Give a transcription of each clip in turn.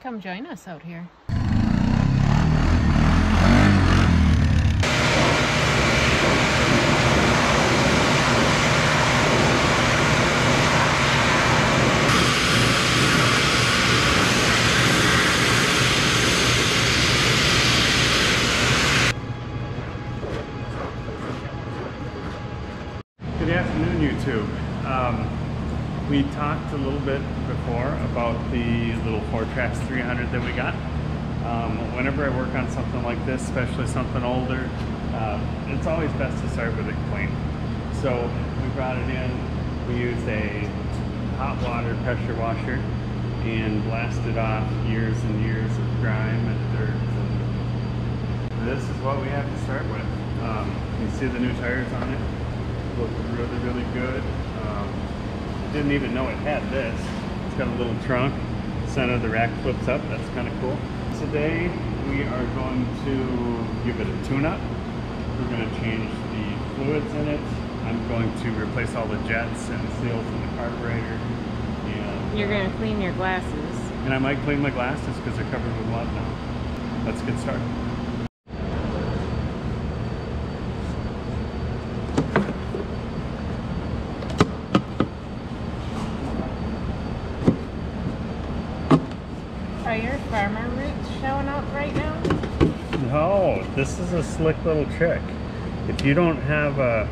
Come join us out here. Good afternoon, YouTube. We talked a little bit before about the little FOURTRAX 300 that we got. Whenever I work on something like this, especially something older, it's always best to start with it clean. So we brought it in, we used a hot water pressure washer and blasted off years and years of grime and dirt. And this is what we have to start with. You can see the new tires on it. Look really, really good. Didn't even know it had this. It's got a little trunk. Center of the rack flips up. That's kind of cool. Today we are going to give it a tune-up. We're going to change the fluids in it. I'm going to replace all the jets and seals in the carburetor. And You're going to clean your glasses. And I might clean my glasses because they're covered with mud now. Let's get started. Are your farmer roots showing up right now? No, this is a slick little trick. If you don't have a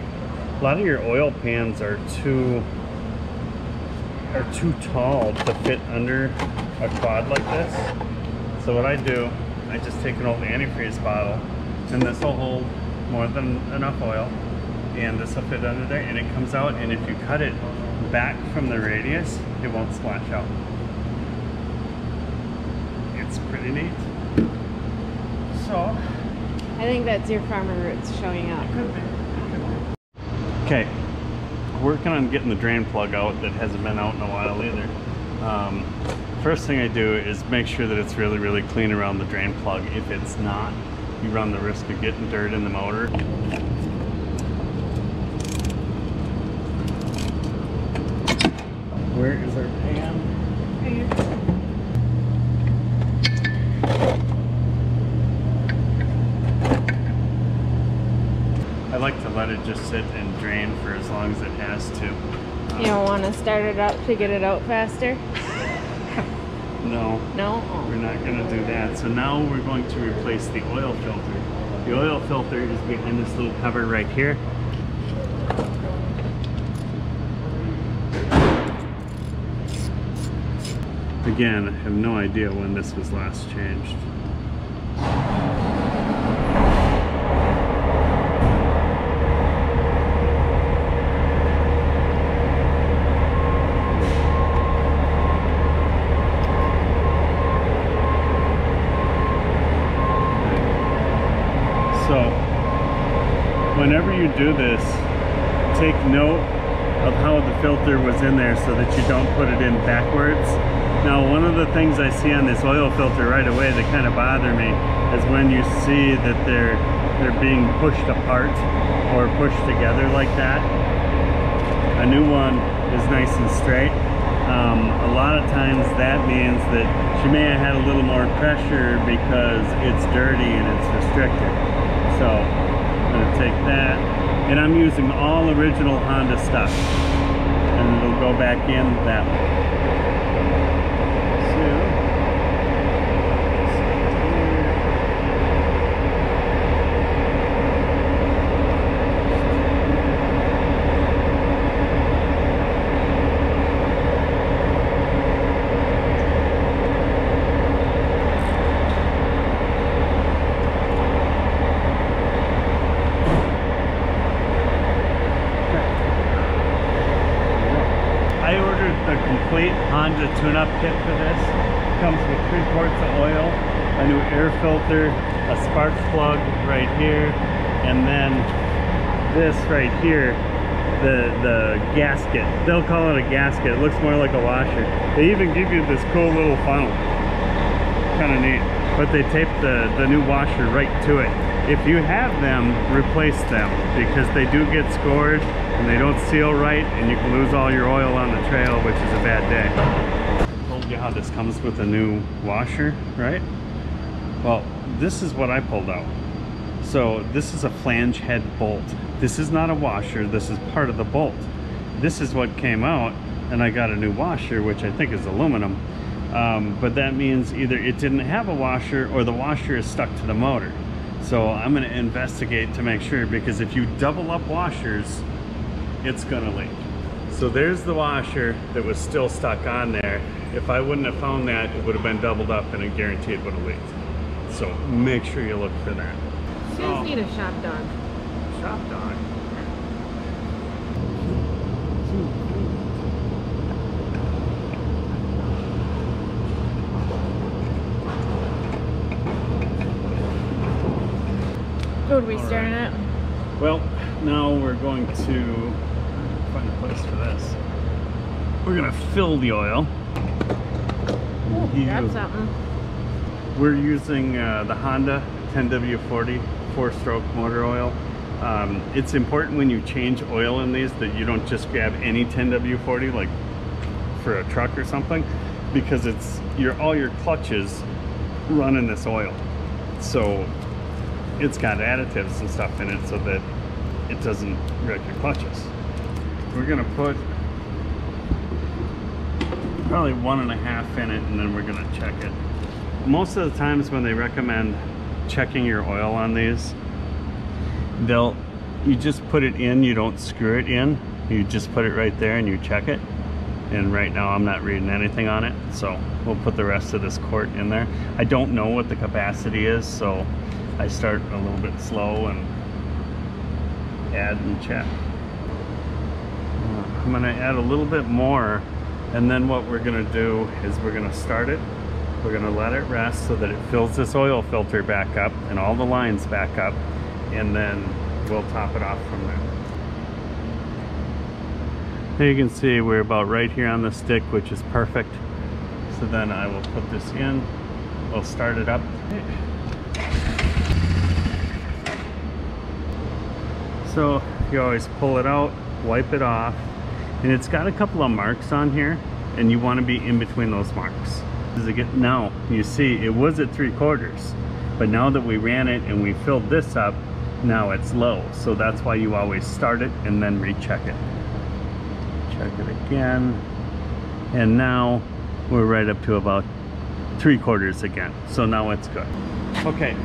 lot of your oil pans are too tall to fit under a quad like this. So what I do, I just take an old antifreeze bottle, and this will hold more than enough oil, and this will fit under there, and it comes out, and if you cut it back from the radius, it won't splash out. It's pretty neat. So I think that's your farmer roots showing up. okay, working on getting the drain plug out that hasn't been out in a while either. First thing I do is make sure that it's really, really clean around the drain plug. If it's not, you run the risk of getting dirt in the motor. Where is our pan? Right here. I like to let it just sit and drain for as long as it has to. You don't want to start it up to get it out faster? No. No? Oh. We're not going to do that. So now we're going to replace the oil filter. The oil filter is behind this little cover right here. Again, I have no idea when this was last changed. So, whenever you do this, take note of how the filter was in there so that you don't put it in backwards. Now, one of the things I see on this oil filter right away that kind of bother me is when you see that they're being pushed apart or pushed together like that. A new one is nice and straight. A lot of times that means that she may have had a little more pressure because it's dirty and it's restricted. So I'm going to take that, and I'm using all original Honda stuff, and it'll go back in that way. Complete Honda tune-up kit for this. Comes with 3 quarts of oil, a new air filter, a spark plug right here, and then this right here, the gasket. They'll call it a gasket. It looks more like a washer. They even give you this cool little funnel. Kind of neat. But they tape the new washer right to it. If you have them, replace them, because they do get scored and they don't seal right, and you can lose all your oil on the trail, which is a bad day. Pull told you how this comes with a new washer, right? Well, this is what I pulled out. So this is a flange head bolt. This is not a washer, this is part of the bolt. This is what came out, and I got a new washer, which I think is aluminum. But that means either it didn't have a washer or the washer is stuck to the motor. So I'm gonna investigate to make sure, because if you double up washers, it's gonna leak. So there's the washer that was still stuck on there. If I wouldn't have found that, it would have been doubled up and it guaranteed would have leaked. So make sure you look for that. She does need a shop dog. Shop dog. What are we starting at? Well, now we're going to find a place for this. We're gonna fill the oil. Ooh, grab something. We're using the Honda 10W40 4-stroke motor oil. It's important when you change oil in these that you don't just grab any 10W40 like for a truck or something, because it's all your clutches run in this oil. So it's got additives and stuff in it so that it doesn't wreck your clutches. We're gonna put probably 1.5 in it, and then we're gonna check it. Most of the times when they recommend checking your oil on these, you just put it in, you don't screw it in, you just put it right there and you check it. And right now I'm not reading anything on it, so we'll put the rest of this quart in there. I don't know what the capacity is, so I start a little bit slow and add and check. I'm gonna add a little bit more, and then what we're gonna do is we're gonna start it. We're gonna let it rest so that it fills this oil filter back up and all the lines back up, and then we'll top it off from there. Here you can see we're about right here on the stick, which is perfect. So then I will put this in, we'll start it up. So you always pull it out, wipe it off, and it's got a couple of marks on here, and you want to be in between those marks. Now you see it was at 3/4, but now that we ran it and we filled this up, now it's low. So that's why you always start it and then recheck it. Check it again, and now we're right up to about 3/4 again. So now it's good. Okay,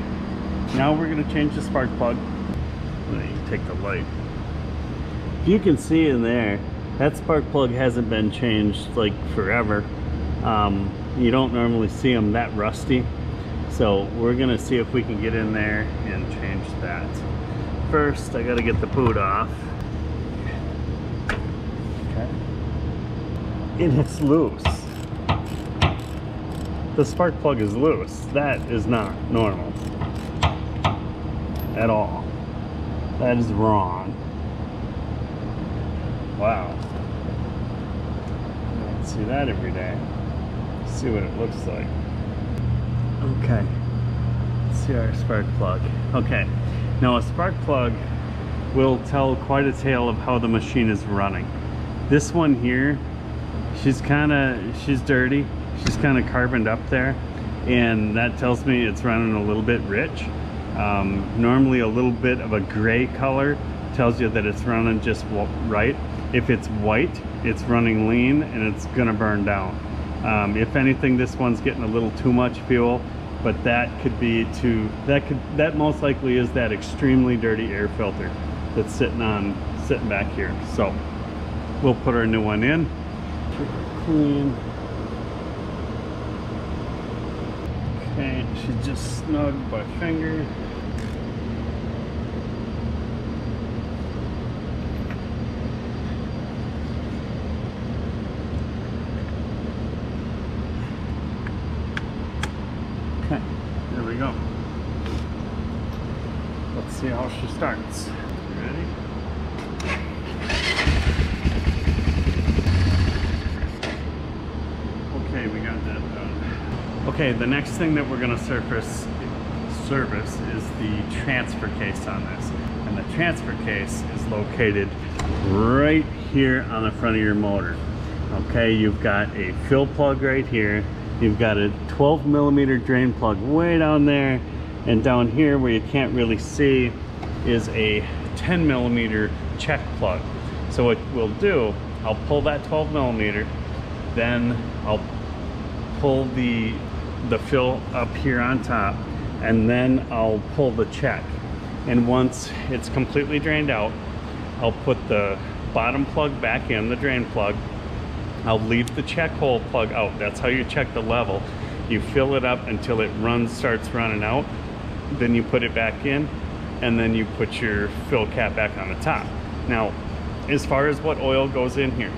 now we're going to change the spark plug. Let me take the light. You can see in there that spark plug hasn't been changed like forever. You don't normally see them that rusty, so we're gonna see if we can get in there and change that. First I gotta get the boot off. Okay, and it's loose. The spark plug is loose. That is not normal at all. That is wrong. Wow. I don't see that every day. Let's see what it looks like. Okay. Let's see our spark plug. Okay. Now a spark plug will tell quite a tale of how the machine is running. This one here, she's dirty. She's kind of carboned up there, and that tells me it's running a little bit rich. Normally a little bit of a gray color tells you that it's running just right. If it's white, it's running lean and it's gonna burn down. If anything, this one's getting a little too much fuel, but that could be that most likely is that extremely dirty air filter that's sitting back here. So we'll put our new one in. Keep it clean. Okay, she's just snug by finger. Okay, there we go. Let's see how she starts. You ready? Okay, we got that done. Okay, the next thing that we're going to service is the transfer case on this. And the transfer case is located right here on the front of your motor. Okay, you've got a fill plug right here. You've got a 12mm drain plug way down there. And down here where you can't really see is a 10mm check plug. So what we'll do, I'll pull that 12mm, then I'll pull the fill up here on top, and then I'll pull the check. And once it's completely drained out, I'll put the bottom plug back in, the drain plug. I'll leave the check hole plug out. That's how you check the level. You fill it up until it starts running out. Then you put it back in, and then you put your fill cap back on the top. Now, as far as what oil goes in here,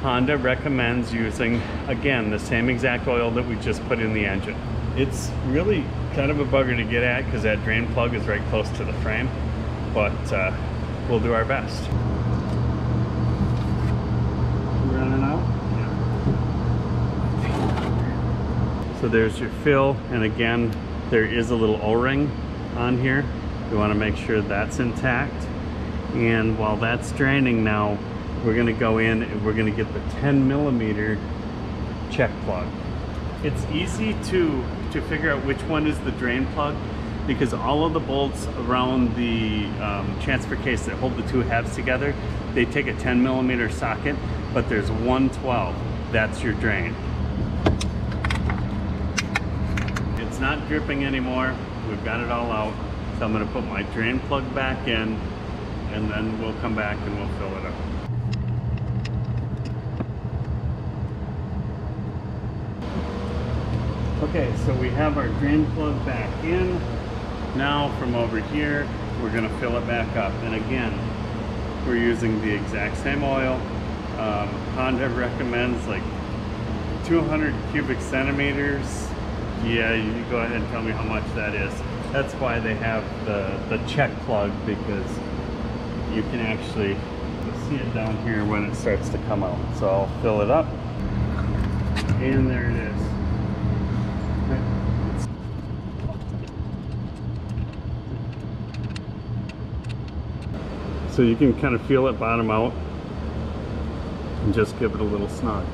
Honda recommends using, again, the same exact oil that we just put in the engine. It's really kind of a bugger to get at because that drain plug is right close to the frame, but we'll do our best. Running out? Yeah. So there's your fill, and again, there is a little O-ring on here. You want to make sure that's intact. And while that's draining now, we're going to go in and we're going to get the 10mm check plug. It's easy to figure out which one is the drain plug because all of the bolts around the transfer case that hold the two halves together, they take a 10mm socket, but there's one 12. That's your drain. It's not dripping anymore. We've got it all out. So I'm going to put my drain plug back in, and then we'll come back and we'll fill it up. Okay, so we have our drain plug back in. Now from over here, we're going to fill it back up. And again, we're using the exact same oil. Honda recommends like 200 cubic centimeters. Yeah, you go ahead and tell me how much that is. That's why they have the check plug, because you can actually see it down here when it starts to come out. So I'll fill it up, and there it is. So you can kind of feel it bottom out and just give it a little snug.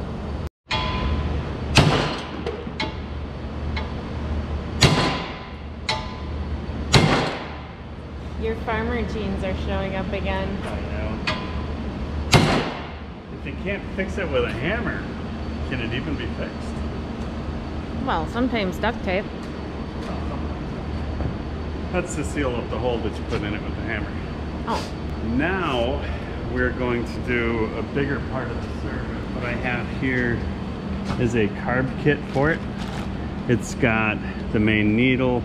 Your farmer genes are showing up again. I know. If you can't fix it with a hammer, can it even be fixed? Well, sometimes duct tape. That's to seal up the hole that you put in it with the hammer. Oh. Now we're going to do a bigger part of the service. What I have here is a carb kit for it. It's got the main needle,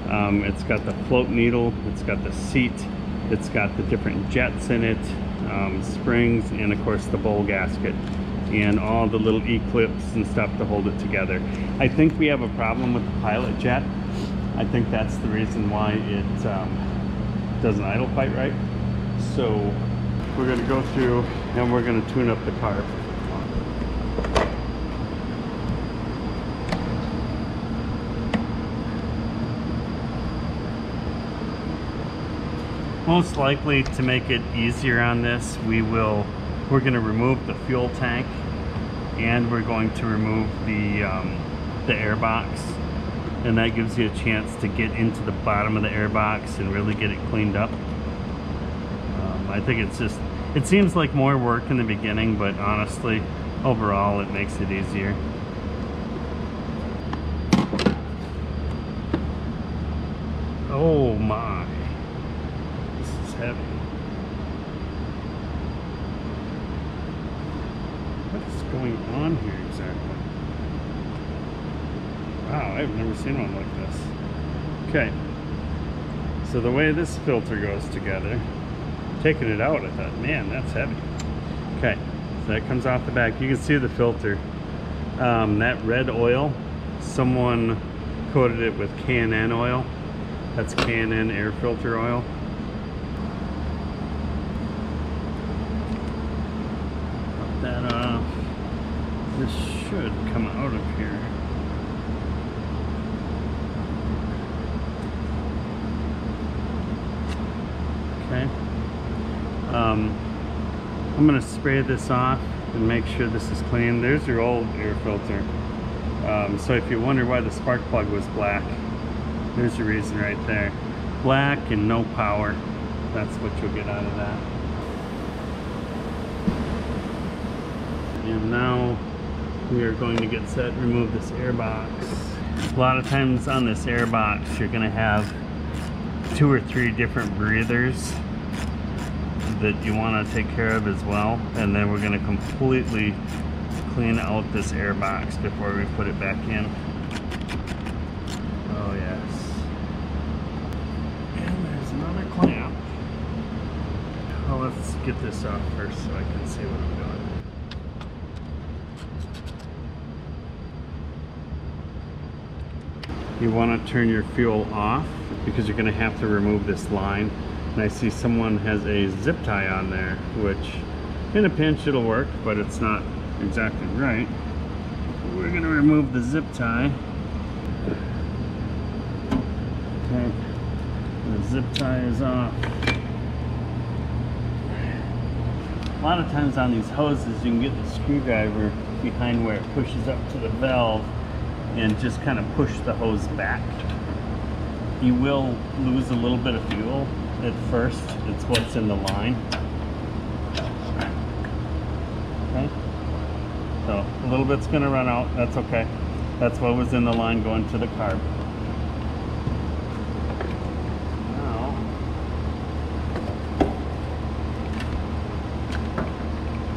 it's got the float needle, it's got the seat, it's got the different jets in it, springs, and of course the bowl gasket, and all the little E-clips and stuff to hold it together. I think we have a problem with the pilot jet. I think that's the reason why it doesn't idle quite right. So we're going to go through and we're going to tune up the carb. Most likely, to make it easier on this, we're going to remove the fuel tank, and we're going to remove the air box, and that gives you a chance to get into the bottom of the air box and really get it cleaned up. I think it seems like more work in the beginning, but honestly, overall, it makes it easier. Oh my. Heavy. What is going on here exactly? Wow, I've never seen one like this. Okay, so the way this filter goes together, taking it out, I thought, man, that's heavy. Okay, so that comes off the back. You can see the filter. That red oil, someone coated it with K&N oil. That's K&N air filter oil. That this should come out of here. Okay. I'm gonna spray this off and make sure this is clean. There's your old air filter. So if you wonder why the spark plug was black, there's your reason right there. Black and no power. That's what you'll get out of that. And now we are going to get set, remove this air box. A lot of times on this air box, you're gonna have 2 or 3 different breathers that you want to take care of as well. And then we're gonna completely clean out this air box before we put it back in. Oh yes. And there's another clamp. Well, let's get this off first so I can see what I'm doing. You want to turn your fuel off because you're going to have to remove this line. And I see someone has a zip tie on there, which in a pinch it'll work, but it's not exactly right. We're going to remove the zip tie. Okay, the zip tie is off. A lot of times on these hoses you can get the screwdriver behind where it pushes up to the valve and just kind of push the hose back. You will lose a little bit of fuel at first. It's what's in the line. Okay. So a little bit's gonna run out, that's okay. That's what was in the line going to the carb. Now,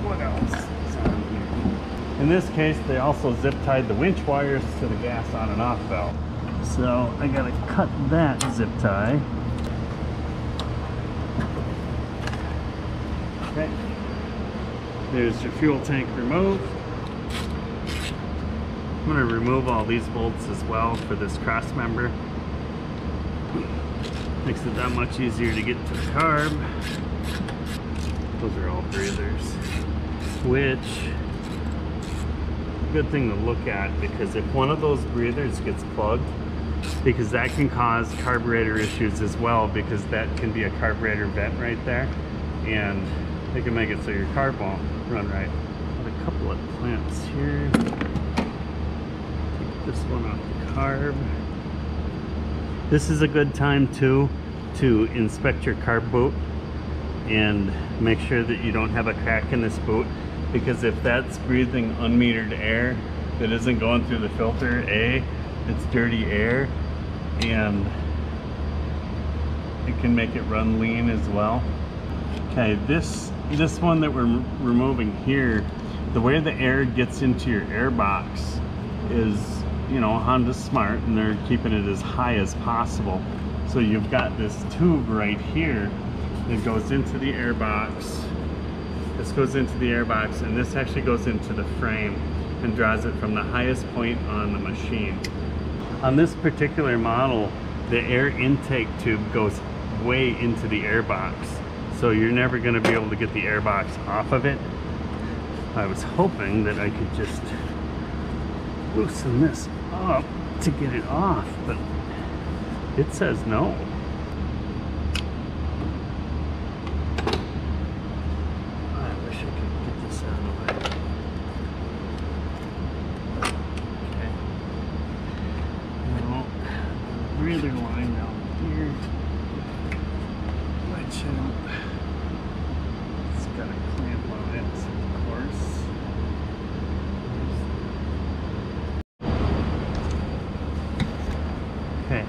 what else is on here? In this case, they also zip tied the winch wires to the gas on and off valve. So I gotta cut that zip tie. Okay. There's your fuel tank removed. I'm going to remove all these bolts as well for this cross member. Makes it that much easier to get to the carb. Those are all breathers, which good thing to look at, because if one of those breathers gets plugged, because that can cause carburetor issues as well, because that can be a carburetor vent right there, and it can make it so your carb won't run right. Got a couple of clamps here. Take this one off the carb. This is a good time too to inspect your carb boot and make sure that you don't have a crack in this boot, because if that's breathing unmetered air that isn't going through the filter, it's dirty air and it can make it run lean as well. Okay, this one that we're removing here, the way the air gets into your air box is, you know, Honda's smart and they're keeping it as high as possible. So you've got this tube right here that goes into the air box. This goes into the air box, and this actually goes into the frame and draws it from the highest point on the machine. On this particular model, the air intake tube goes way into the air box, so you're never going to be able to get the air box off of it. I was hoping that I could just loosen this up to get it off, but it says no. I wish I could get this out of the way. Okay. Now, breather line down here. Which it's got a clamp on it, of course. Okay.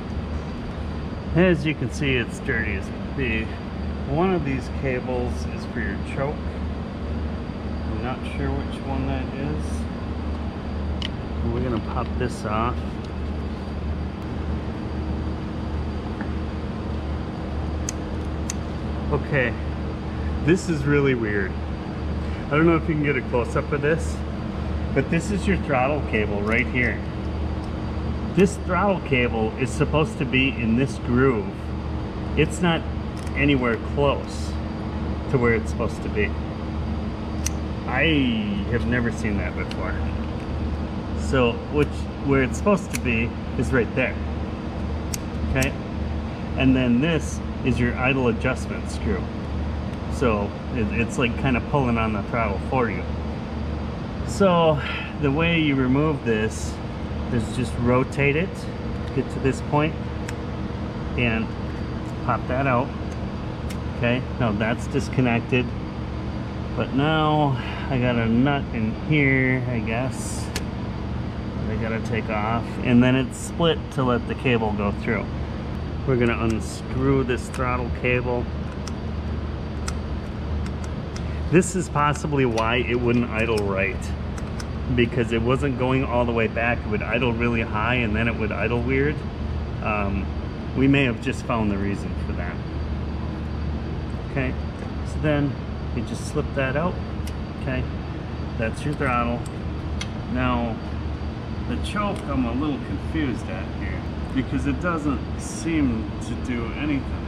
As you can see, it's dirty as can be. One of these cables is for your choke. I'm not sure which one that is. We're gonna pop this off. Okay, this is really weird. I don't know if you can get a close-up of this, but this is your throttle cable right here. This throttle cable is supposed to be in this groove. It's not anywhere close to where it's supposed to be. I have never seen that before. So, where it's supposed to be is right there. Okay? And then this is your idle adjustment screw. So it's like kind of pulling on the throttle for you. So the way you remove this is just rotate it, get to this point, and pop that out. Okay, now that's disconnected, but now I got a nut in here, I guess, that I gotta take off, and then it's split to let the cable go through. We're gonna unscrew this throttle cable. This is possibly why it wouldn't idle right, because it wasn't going all the way back. It would idle really high and then it would idle weird. We may have just found the reason for that. Okay, so then you just slip that out. Okay, that's your throttle. Now, the choke I'm a little confused at here because it doesn't seem to do anything.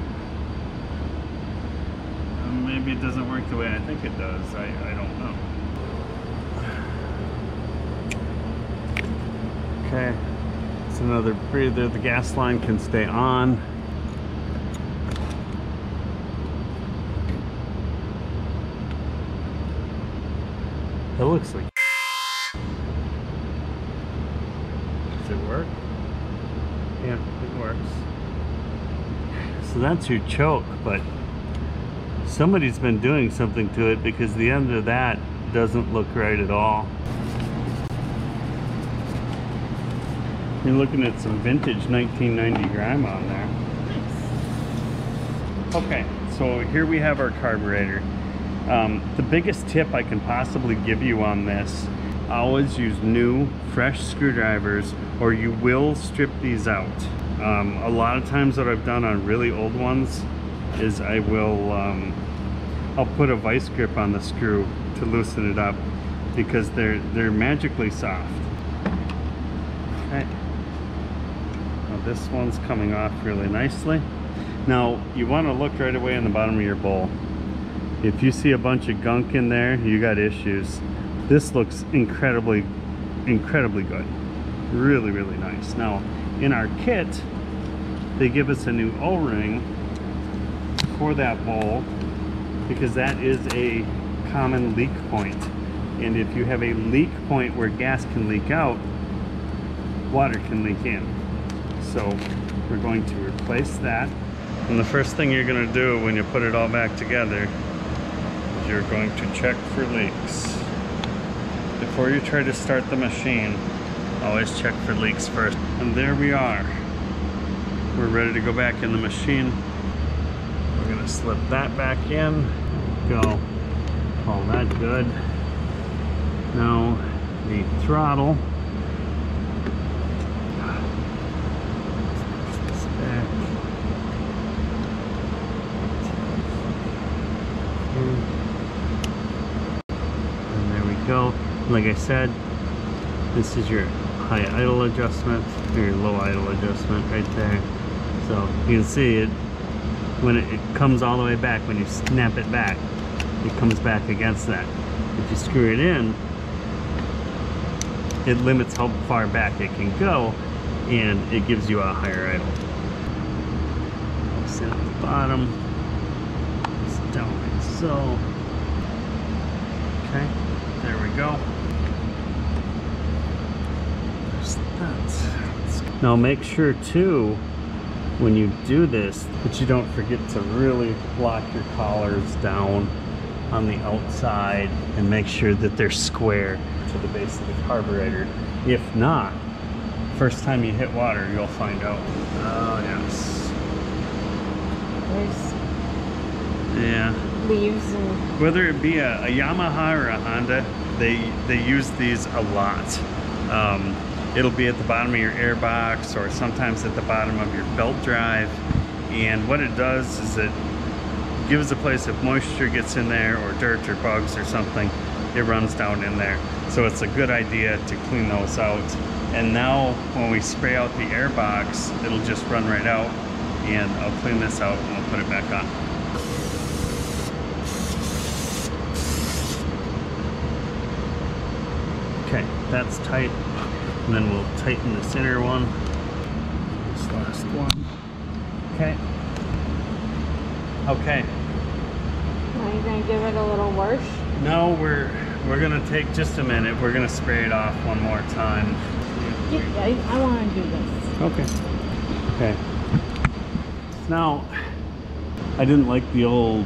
Maybe it doesn't work the way I think it does. I don't know. Okay, it's another breather. The gas line can stay on. It looks like. Does it work? Yeah, it works. So that's your choke, but somebody's been doing something to it because the end of that doesn't look right at all. You're looking at some vintage 1990 grime on there. Okay, so here we have our carburetor. The biggest tip I can possibly give you on this, always use new, fresh screwdrivers or you will strip these out. A lot of times what I've done on really old ones is I will, I'll put a vice grip on the screw to loosen it up because they're magically soft. Okay. Now this one's coming off really nicely. Now you want to look right away in the bottom of your bowl. If you see a bunch of gunk in there, you got issues. This looks incredibly good. Really, really nice. Now, in our kit, they give us a new O-ring for that bowl because that is a common leak point. And if you have a leak point where gas can leak out, water can leak in. So we're going to replace that. And the first thing you're going to do when you put it all back together is you're going to check for leaks. Before you try to start the machine, always check for leaks first. And there we are. We're ready to go back in the machine. We're going to slip that back in. Go. All that good. Now the throttle. And there we go. Like I said, this is your high idle adjustment or your low idle adjustment right there. So you can see it when it comes all the way back. When you snap it back, it comes back against that. If you screw it in, it limits how far back it can go and it gives you a higher idle. Set at the bottom, it's down like so. Okay, there we go. There's that. Now make sure too, when you do this, that you don't forget to really lock your collars down on the outside and make sure that they're square to the base of the carburetor. If not, first time you hit water, you'll find out. Oh yes. Yeah. Leaves and whether it be a Yamaha or a Honda, they use these a lot. It'll be at the bottom of your air box or sometimes at the bottom of your belt drive. And what it does is it gives a place if moisture gets in there or dirt or bugs or something, it runs down in there. So it's a good idea to clean those out. And now when we spray out the air box, it'll just run right out. And I'll clean this out and we'll put it back on. Okay, that's tight. And then we'll tighten this inner one. This last one. Okay. Okay. Now you're gonna give it a little wash? No, we're gonna take just a minute. We're gonna spray it off one more time. Yeah, I want to do this. Okay. Okay. Now, I didn't like the old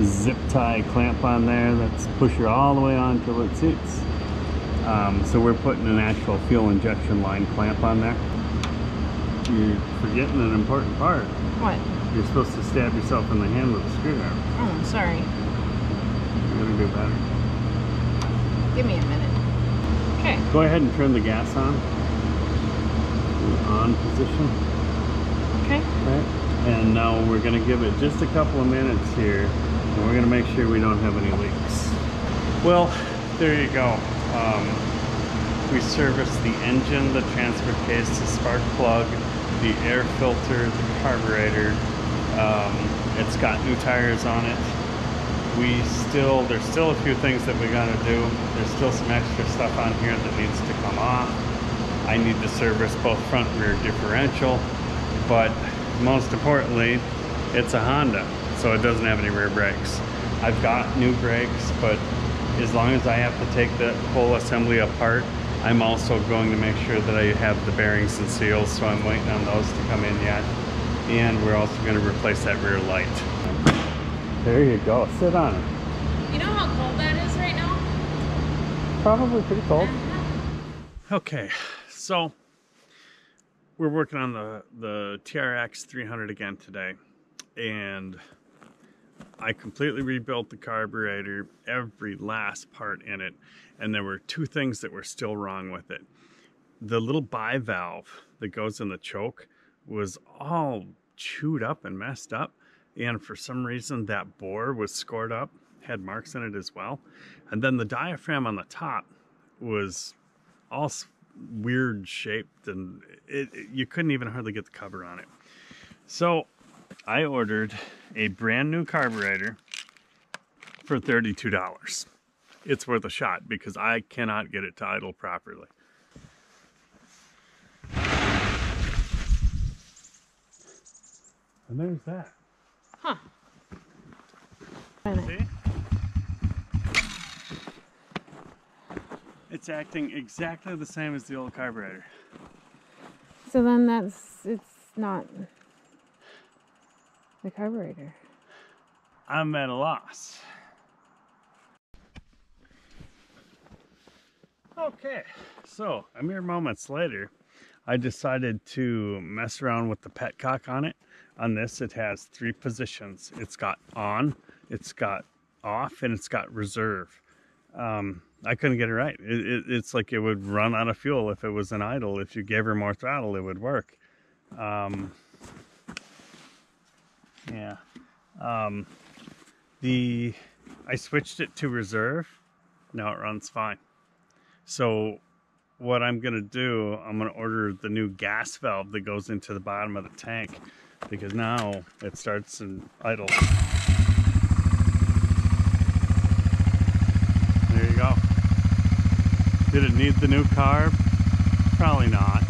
zip tie clamp on there. That's push her all the way on till it suits. So we're putting an actual fuel injection line clamp on there. You're forgetting an important part. What? You're supposed to stab yourself in the hand with a screwdriver. Oh, sorry. You're gonna do better. Give me a minute. Okay. Go ahead and turn the gas on. On position. Okay. Right. And now we're gonna give it just a couple of minutes here, and we're gonna make sure we don't have any leaks. Well, there you go. We serviced the engine, the transfer case, the spark plug, the air filter, the carburetor. It's got new tires on it. There's still a few things that we gotta do. There's still some extra stuff on here that needs to come off. I need to service both front and rear differential, but most importantly, it's a Honda, so it doesn't have any rear brakes. I've got new brakes, but as long as I have to take the whole assembly apart, I'm also going to make sure that I have the bearings and seals, so I'm waiting on those to come in yet. And we're also going to replace that rear light. There you go, sit on it. You know how cold that is right now? Probably pretty cold. Okay, so we're working on the TRX 300 again today, and I completely rebuilt the carburetor, every last part in it, and there were two things that were still wrong with it. The little bivalve that goes in the choke was all chewed up and messed up, and for some reason that bore was scored up, had marks in it as well. And then the diaphragm on the top was all weird shaped, and you couldn't even hardly get the cover on it. So I ordered a brand new carburetor for $32. It's worth a shot because I cannot get it to idle properly. And there's that. Huh. See? It's acting exactly the same as the old carburetor. So then it's not the carburetor. I'm at a loss. Okay, so a mere moments later, I decided to mess around with the petcock on it. On this, it has 3 positions. It's got on, it's got off, and it's got reserve. I couldn't get it right. It's like it would run out of fuel if it was an idle. If you gave her more throttle, it would work. Yeah. I switched it to reserve. Now it runs fine. So what I'm gonna do, I'm gonna order the new gas valve that goes into the bottom of the tank, because now it starts in idle. There you go. Did it need the new carb? Probably not.